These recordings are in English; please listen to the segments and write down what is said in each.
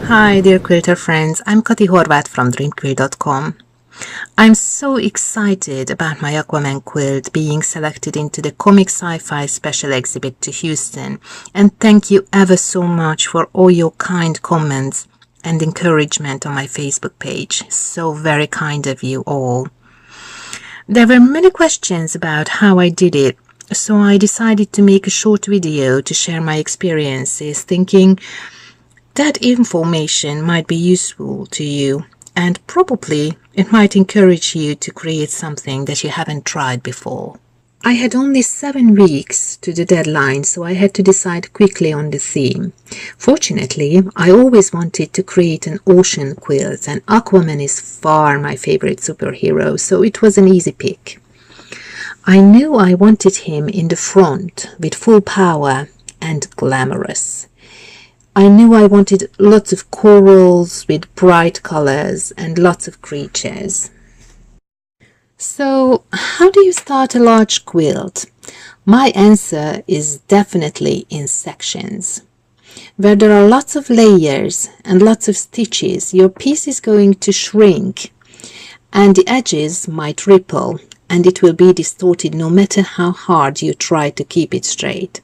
Hi dear quilter friends, I'm Kati Horváth from dreamquilt.com. I'm so excited about my Aquaman quilt being selected into the Comic Sci-Fi Special Exhibit to Houston, and thank you ever so much for all your kind comments and encouragement on my Facebook page. So very kind of you all. There were many questions about how I did it, so I decided to make a short video to share my experiences, thinking that information might be useful to you, and probably it might encourage you to create something that you haven't tried before. I had only 7 weeks to the deadline, so I had to decide quickly on the theme. Fortunately, I always wanted to create an ocean quilt, and Aquaman is far my favorite superhero, so it was an easy pick. I knew I wanted him in the front with full power and glamorous. I knew I wanted lots of corals with bright colors and lots of creatures. So, how do you start a large quilt? My answer is definitely in sections. Where there are lots of layers and lots of stitches, your piece is going to shrink and the edges might ripple, and it will be distorted no matter how hard you try to keep it straight.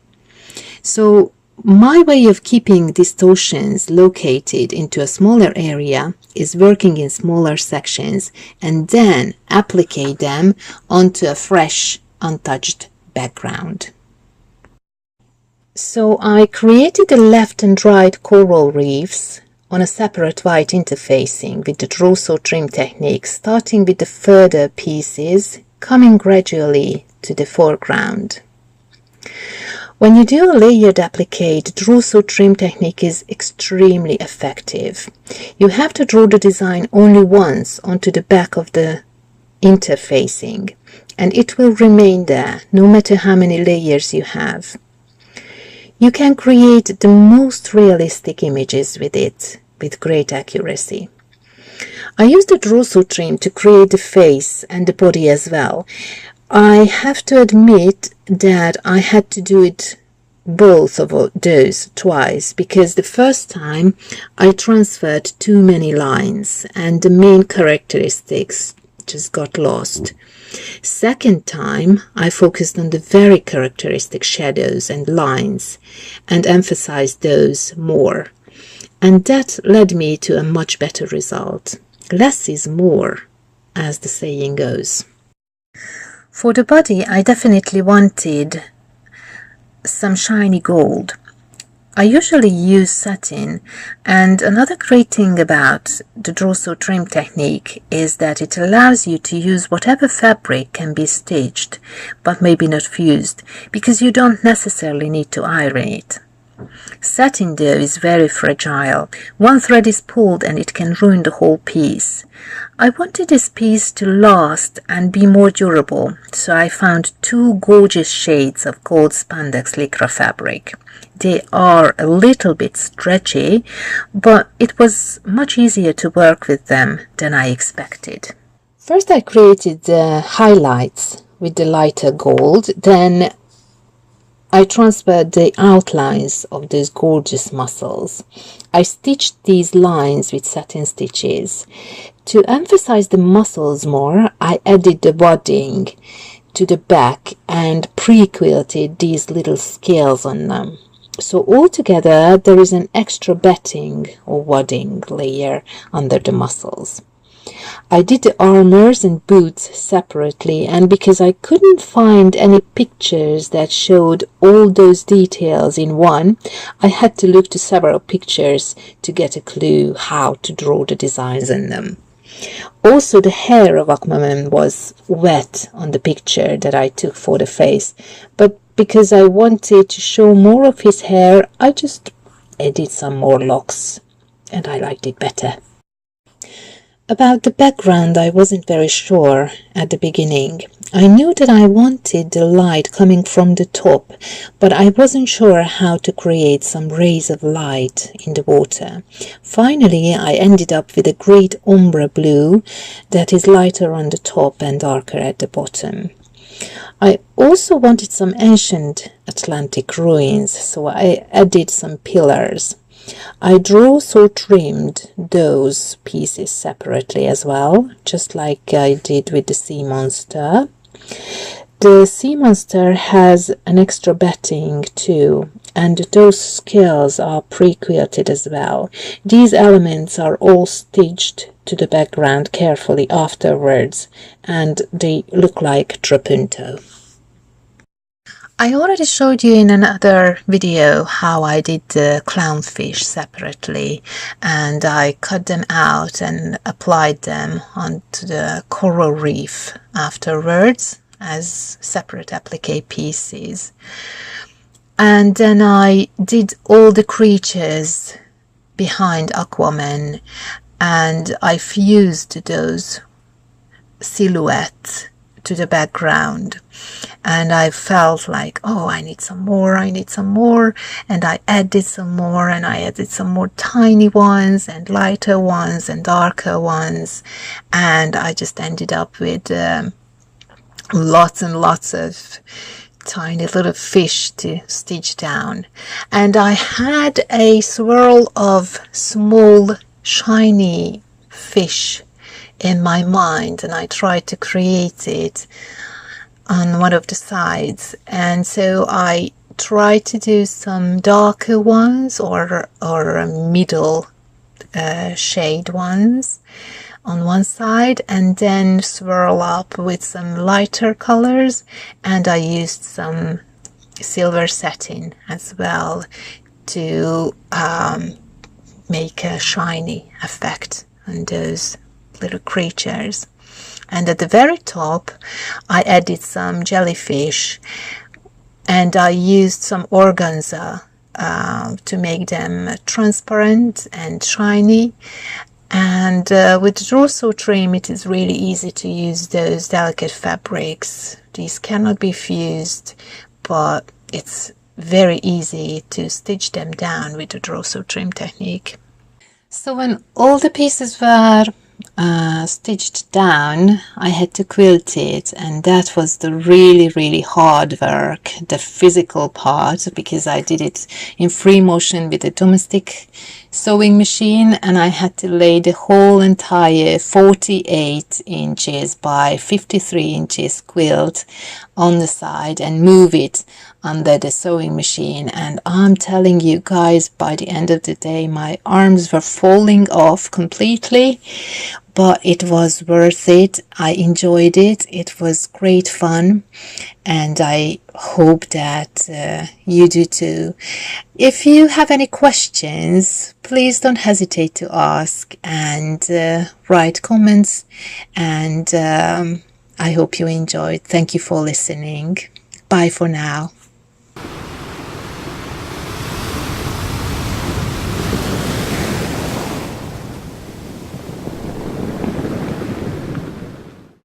So, my way of keeping distortions located into a smaller area is working in smaller sections and then applique them onto a fresh, untouched background. So I created the left and right coral reefs on a separate white interfacing with the draw saw trim technique, starting with the further pieces coming gradually to the foreground. When you do a layered applique, the draw saw trim technique is extremely effective. You have to draw the design only once onto the back of the interfacing, and it will remain there no matter how many layers you have. You can create the most realistic images with it with great accuracy. I used the draw saw trim to create the face and the body as well. I have to admit that I had to do it both of those twice, because the first time I transferred too many lines and the main characteristics just got lost. Second time I focused on the very characteristic shadows and lines and emphasized those more, and that led me to a much better result. Less is more, as the saying goes. For the body, I definitely wanted some shiny gold. I usually use satin, and another great thing about the draw saw trim technique is that it allows you to use whatever fabric can be stitched, but maybe not fused, because you don't necessarily need to iron it. Satin though is very fragile. One thread is pulled and it can ruin the whole piece. I wanted this piece to last and be more durable, so I found 2 gorgeous shades of gold spandex lycra fabric. They are a little bit stretchy, but it was much easier to work with them than I expected. First I created the highlights with the lighter gold, then I transferred the outlines of those gorgeous muscles. I stitched these lines with satin stitches. To emphasize the muscles more, I added the wadding to the back and pre-quilted these little scales on them. So altogether there is an extra batting or wadding layer under the muscles. I did the armors and boots separately, and because I couldn't find any pictures that showed all those details in one, I had to look to several pictures to get a clue how to draw the designs in them. Also, the hair of Aquaman was wet on the picture that I took for the face, but because I wanted to show more of his hair, I just added some more locks, and I liked it better. About the background, I wasn't very sure at the beginning. I knew that I wanted the light coming from the top, but I wasn't sure how to create some rays of light in the water. Finally, I ended up with a great ombre blue that is lighter on the top and darker at the bottom. I also wanted some ancient Atlantic ruins, so I added some pillars. I also trimmed those pieces separately as well, just like I did with the sea monster. The sea monster has an extra batting too, and those scales are pre-quilted as well. These elements are all stitched to the background carefully afterwards, and they look like trapunto. I already showed you in another video how I did the clownfish separately, and I cut them out and applied them onto the coral reef afterwards as separate applique pieces. And then I did all the creatures behind Aquaman, and I fused those silhouettes to the background, and I felt like, oh, I need some more, and I added some more, and I added some more tiny ones and lighter ones and darker ones, and I just ended up with lots and lots of tiny little fish to stitch down. And I had a swirl of small shiny fish in my mind, and I tried to create it on one of the sides, and so I tried to do some darker ones or middle shade ones on one side, and then swirl up with some lighter colors, and I used some silver satin as well to make a shiny effect on those little creatures. And at the very top I added some jellyfish, and I used some organza to make them transparent and shiny. And with the Rosso trim, it is really easy to use those delicate fabrics. These cannot be fused, but it's very easy to stitch them down with the Rosso trim technique. So when all the pieces were stitched down, I had to quilt it, and that was the really hard work, the physical part, because I did it in free motion with a domestic sewing machine, and I had to lay the whole entire 48 inches by 53 inches quilt on the side and move it under the sewing machine. And I'm telling you guys, by the end of the day my arms were falling off completely, but it was worth it. I enjoyed it. It was great fun, and I hope that you do too. If you have any questions, please don't hesitate to ask and write comments, and I hope you enjoyed. Thank you for listening. Bye for now.